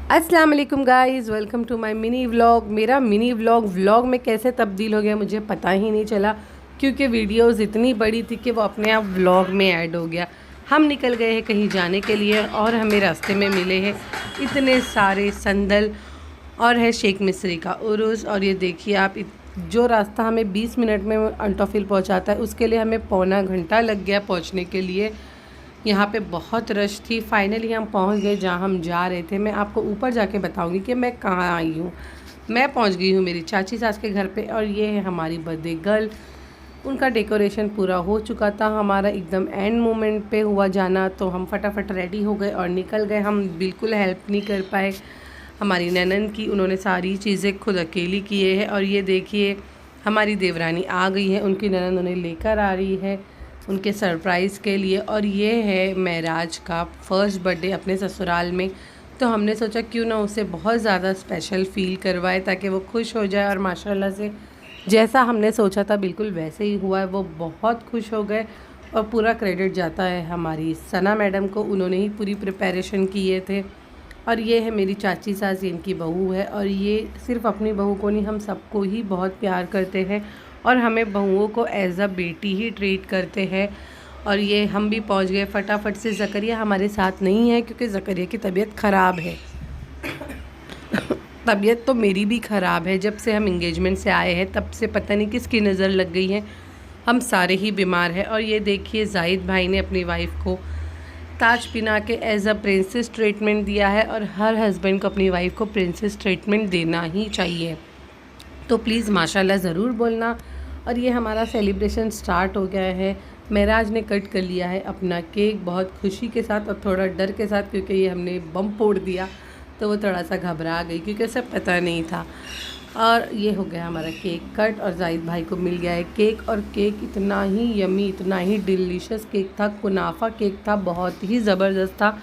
अस्सलाम वालेकुम guys, welcome to my mini vlog. मेरा मिनी व्लॉग में कैसे तब्दील हो गया मुझे पता ही नहीं चला, क्योंकि वीडियोस इतनी बड़ी थी कि वो अपने आप व्लॉग में ऐड हो गया। हम निकल गए हैं कहीं जाने के लिए और हमें रास्ते में मिले हैं इतने सारे संदल और है शेख मिस्री का उर्स। और ये देखिए आप, जो रास्ता हमें 20 मिनट में अंटोफिल पहुंचाता है, उसके लिए हमें पौना घंटा लग गया पहुंचने के लिए। यहाँ पे बहुत रश थी। फाइनली हम पहुँच गए जहाँ हम जा रहे थे। मैं आपको ऊपर जाके बताऊँगी कि मैं कहाँ आई हूँ। मैं पहुँच गई हूँ मेरी चाची सास के घर पे, और ये है हमारी बर्थडे गर्ल। उनका डेकोरेशन पूरा हो चुका था। हमारा एकदम एंड मोमेंट पे हुआ जाना, तो हम फटाफट रेडी हो गए और निकल गए। हम बिल्कुल हेल्प नहीं कर पाए हमारी ननन की, उन्होंने सारी चीज़ें खुद अकेली किए हैं। और ये देखिए हमारी देवरानी आ गई है, उनकी ननन उन्हें लेकर आ रही है उनके सरप्राइज़ के लिए। और ये है महराज का फर्स्ट बर्थडे अपने ससुराल में, तो हमने सोचा क्यों ना उसे बहुत ज़्यादा स्पेशल फ़ील करवाए ताकि वो खुश हो जाए। और माशाल्लाह से जैसा हमने सोचा था बिल्कुल वैसे ही हुआ है। वो बहुत खुश हो गए और पूरा क्रेडिट जाता है हमारी सना मैडम को, उन्होंने ही पूरी प्रिपरेशन किए थे। और ये है मेरी चाची सास, इनकी बहू है। और ये सिर्फ अपनी बहू को नहीं, हम सबको ही बहुत प्यार करते हैं और हमें बहुओं को एज अ बेटी ही ट्रीट करते हैं। और ये हम भी पहुंच गए फटाफट से। ज़करिया हमारे साथ नहीं है क्योंकि ज़करिया की तबीयत ख़राब है। तबीयत तो मेरी भी ख़राब है, जब से हम इंगेजमेंट से आए हैं तब से पता नहीं किसकी नज़र लग गई है, हम सारे ही बीमार हैं। और ये देखिए जाहिद भाई ने अपनी वाइफ को ताज पिना के एज अ प्रिंसेस ट्रीटमेंट दिया है, और हर हस्बैंड को अपनी वाइफ को प्रिंसेस ट्रीटमेंट देना ही चाहिए, तो प्लीज़ माशाल्लाह ज़रूर बोलना। और ये हमारा सेलिब्रेशन स्टार्ट हो गया है। महराज ने कट कर लिया है अपना केक बहुत खुशी के साथ और थोड़ा डर के साथ, क्योंकि ये हमने बम फोड़ दिया तो वो थोड़ा सा घबरा गई क्योंकि उसे पता नहीं था। और ये हो गया हमारा केक कट, और जाहिद भाई को मिल गया है केक। और केक इतना ही यमी, इतना ही डिलीशियस केक था, कुनाफा केक था, बहुत ही ज़बरदस्त था।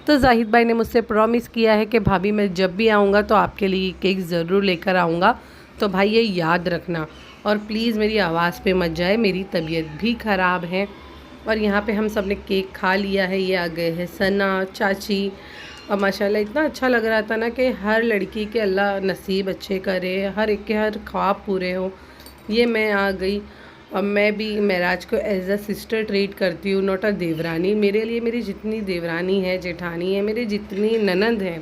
तो जाहिद भाई ने मुझसे प्रॉमिस किया है कि भाभी मैं जब भी आऊँगा तो आपके लिए केक ज़रूर लेकर आऊँगा, तो भाई ये याद रखना। और प्लीज़ मेरी आवाज़ पे मत जाए, मेरी तबीयत भी ख़राब है। और यहाँ पे हम सब ने केक खा लिया है। ये आ गए हैं सना चाची, और माशाल्लाह इतना अच्छा लग रहा था ना कि हर लड़की के अल्लाह नसीब अच्छे करे, हर एक के हर ख्वाब पूरे हो। ये मैं आ गई, और मैं भी महराज को एज अ सिस्टर ट्रीट करती हूँ, नॉट अ देवरानी। मेरे लिए मेरी जितनी देवरानी है, जेठानी है, मेरी जितनी ननंद हैं,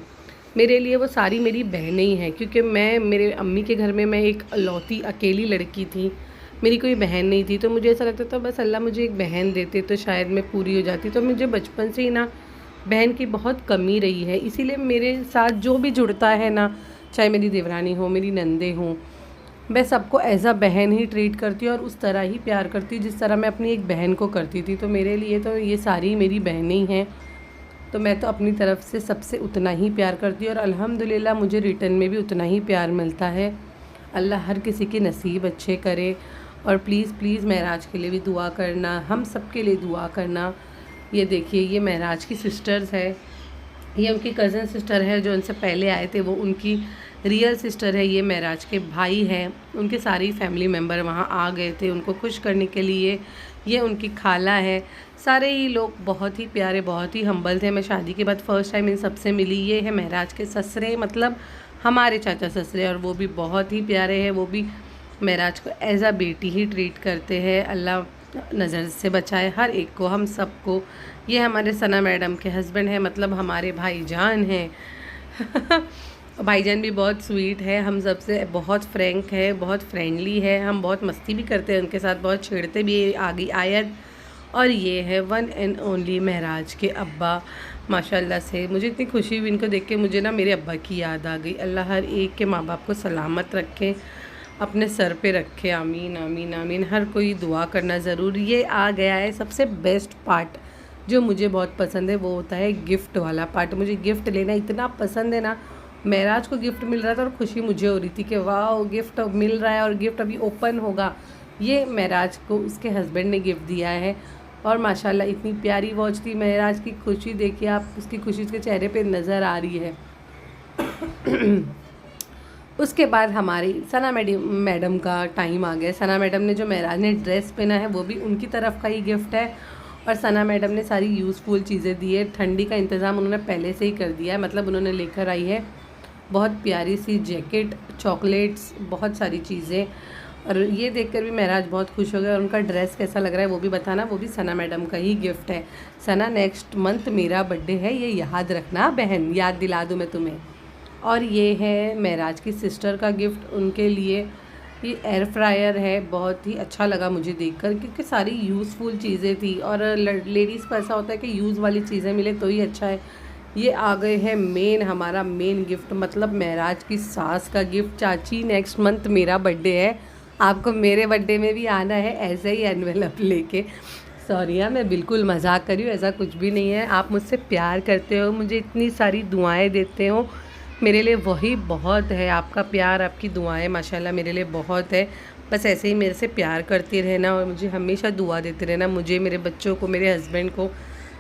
मेरे लिए वो सारी मेरी बहनें ही हैं। क्योंकि मैं मेरे अम्मी के घर में मैं एक अलौती अकेली लड़की थी, मेरी कोई बहन नहीं थी। तो मुझे ऐसा लगता था बस अल्लाह मुझे एक बहन देते तो शायद मैं पूरी हो जाती। तो मुझे बचपन से ही ना बहन की बहुत कमी रही है, इसीलिए मेरे साथ जो भी जुड़ता है ना, चाहे मेरी देवरानी हो, मेरी नंदे हों, मैं सबको एज अ बहन ही ट्रीट करती हूँ और उस तरह ही प्यार करती हूँ जिस तरह मैं अपनी एक बहन को करती थी। तो मेरे लिए तो ये सारी मेरी बहनें ही हैं, तो मैं तो अपनी तरफ से सबसे उतना ही प्यार करती हूँ, और अल्हम्दुलिल्लाह मुझे रिटर्न में भी उतना ही प्यार मिलता है। अल्लाह हर किसी के नसीब अच्छे करे। और प्लीज़ प्लीज़ महराज के लिए भी दुआ करना, हम सब के लिए दुआ करना। ये देखिए ये महराज की सिस्टर्स है, ये उनकी कज़न सिस्टर है, जो उनसे पहले आए थे वो उनकी रियल सिस्टर है। ये महराज के भाई हैं, उनके सारी फैमिली मेम्बर वहाँ आ गए थे उनको खुश करने के लिए। ये उनकी खाला है। सारे ही लोग बहुत ही प्यारे, बहुत ही हम्बल थे। मैं शादी के बाद फ़र्स्ट टाइम इन सबसे मिली। ये है महराज के ससुरे, मतलब हमारे चाचा ससुरे, और वो भी बहुत ही प्यारे हैं। वो भी महराज को एज अ बेटी ही ट्रीट करते हैं। अल्लाह नज़र से बचाए हर एक को, हम सबको। ये हमारे सना मैडम के हस्बैंड हैं, मतलब हमारे भाईजान हैं। भाईजान भी बहुत स्वीट है, हम सबसे बहुत फ्रैंक है, बहुत फ्रेंडली है, हम बहुत मस्ती भी करते हैं उनके साथ, बहुत छेड़ते भी। आ गई आयत। और ये है वन एंड ओनली महराज के अब्बा। माशाल्लाह से मुझे इतनी खुशी हुई इनको देख के, मुझे ना मेरे अब्बा की याद आ गई। अल्लाह हर एक के माँ बाप को सलामत रखे, अपने सर पे रखे, आमीन आमीन आमीन। हर कोई दुआ करना ज़रूर। ये आ गया है सबसे बेस्ट पार्ट जो मुझे बहुत पसंद है, वो होता है गिफ्ट वाला पार्ट। मुझे गिफ्ट लेना इतना पसंद है ना। महराज को गिफ्ट मिल रहा था और खुशी मुझे हो रही थी कि वाह गिफ्ट मिल रहा है और गिफ्ट अभी ओपन होगा। ये महराज को उसके हस्बैंड ने गिफ्ट दिया है, और माशाल्लाह इतनी प्यारी वॉच थी। महराज की खुशी देखिए आप, उसकी खुशी उसके चेहरे पे नज़र आ रही है। उसके बाद हमारी सना मैडम का टाइम आ गया। सना मैडम ने जो महराज ने ड्रेस पहना है वो भी उनकी तरफ का ही गिफ्ट है, और सना मैडम ने सारी यूज़फुल चीज़ें दी है। ठंडी का इंतज़ाम उन्होंने पहले से ही कर दिया है, मतलब उन्होंने लेकर आई है बहुत प्यारी सी जैकेट, चॉकलेट्स, बहुत सारी चीज़ें। और ये देखकर भी महराज बहुत खुश हो गए। और उनका ड्रेस कैसा लग रहा है वो भी बताना, वो भी सना मैडम का ही गिफ्ट है। सना, नेक्स्ट मंथ मेरा बर्थडे है, ये याद रखना बहन, याद दिला दूँ मैं तुम्हें। और ये है महराज की सिस्टर का गिफ्ट उनके लिए। ये एयर फ्रायर है, बहुत ही अच्छा लगा मुझे देखकर, क्योंकि सारी यूज़फुल चीज़ें थी। और लेडीज़ को ऐसा होता है कि यूज़ वाली चीज़ें मिले तो ही अच्छा है। ये आ गए हैं हमारा मेन गिफ्ट, मतलब महराज की सास का गिफ्ट। चाची, नेक्स्ट मंथ मेरा बर्थडे है, आपको मेरे बर्थडे में भी आना है ऐसे ही एनवेलप लेके। सॉरी हाँ, मैं बिल्कुल मजाक कर रही हूँ, ऐसा कुछ भी नहीं है। आप मुझसे प्यार करते हो, मुझे इतनी सारी दुआएं देते हो, मेरे लिए वही बहुत है। आपका प्यार, आपकी दुआएं माशाल्लाह मेरे लिए बहुत है। बस ऐसे ही मेरे से प्यार करते रहना और मुझे हमेशा दुआ देते रहना, मुझे, मेरे बच्चों को, मेरे हस्बैंड को।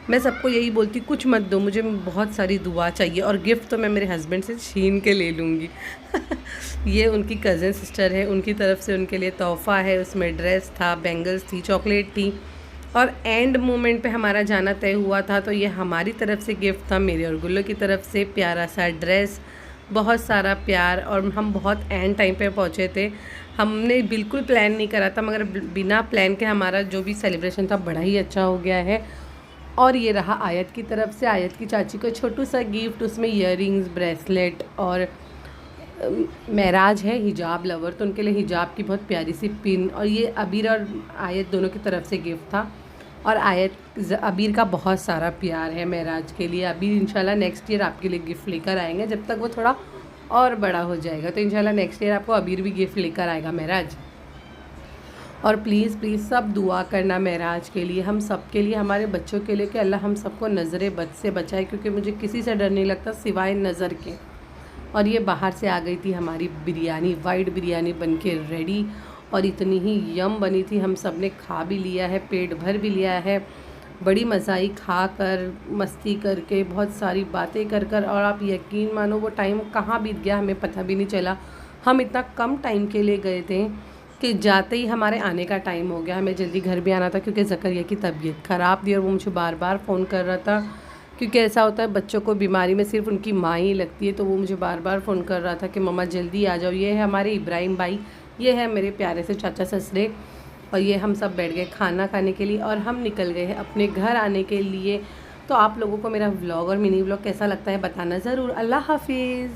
मैं सबको यही बोलती, कुछ मत दो मुझे, बहुत सारी दुआ चाहिए। और गिफ्ट तो मैं मेरे हस्बैंड से छीन के ले लूँगी। ये उनकी कज़न सिस्टर है, उनकी तरफ से उनके लिए तोहफ़ा है। उसमें ड्रेस था, बैंगल्स थी, चॉकलेट थी। और एंड मोमेंट पे हमारा जाना तय हुआ था, तो ये हमारी तरफ से गिफ्ट था, मेरे और गुल्लो की तरफ से प्यारा सा ड्रेस, बहुत सारा प्यार। और हम बहुत एंड टाइम पे पहुँचे थे, हमने बिल्कुल प्लान नहीं करा था, मगर बिना प्लान के हमारा जो भी सेलिब्रेशन था बड़ा ही अच्छा हो गया है। और ये रहा आयत की तरफ से, आयत की चाची को छोटू सा गिफ्ट, उसमें ईयरिंग्स, ब्रेसलेट। और महराज है हिजाब लवर, तो उनके लिए हिजाब की बहुत प्यारी सी पिन। और ये अबीर और आयत दोनों की तरफ से गिफ्ट था। और अबीर का बहुत सारा प्यार है महराज के लिए। अबीर इंशाल्लाह नेक्स्ट ईयर आपके लिए गिफ्ट लेकर आएंगे, जब तक वो थोड़ा और बड़ा हो जाएगा तो इंशाल्लाह नेक्स्ट ईयर आपको अबीर भी गिफ्ट लेकर आएगा महराज। और प्लीज़ प्लीज़ सब दुआ करना महराज के लिए, हम सब के लिए, हमारे बच्चों के लिए, कि अल्लाह हम सबको नज़र बद से बचाए, क्योंकि मुझे किसी से डर नहीं लगता सिवाय नज़र के। और ये बाहर से आ गई थी हमारी बिरयानी, वाइट बिरयानी बन के रेडी, और इतनी ही यम बनी थी, हम सब ने खा भी लिया है, पेट भर भी लिया है। बड़ी मज़ा आई खा कर, मस्ती करके, बहुत सारी बातें कर कर। और आप यकीन मानो वो टाइम कहाँ बीत गया हमें पता भी नहीं चला। हम इतना कम टाइम के लिए गए थे कि जाते ही हमारे आने का टाइम हो गया। हमें जल्दी घर भी आना था क्योंकि ज़करिया की तबीयत ख़राब थी और वो मुझे बार बार फ़ोन कर रहा था, क्योंकि ऐसा होता है बच्चों को बीमारी में सिर्फ उनकी माँ ही लगती है। तो वो मुझे बार बार फ़ोन कर रहा था कि मम्मा जल्दी आ जाओ। ये है हमारे इब्राहिम भाई, ये है मेरे प्यारे से चाचा ससुरे, और ये हम सब बैठ गए खाना खाने के लिए और हम निकल गए हैं अपने घर आने के लिए। तो आप लोगों को मेरा व्लॉग और मिनी व्लॉग कैसा लगता है बताना ज़रूर। अल्लाह हाफिज़।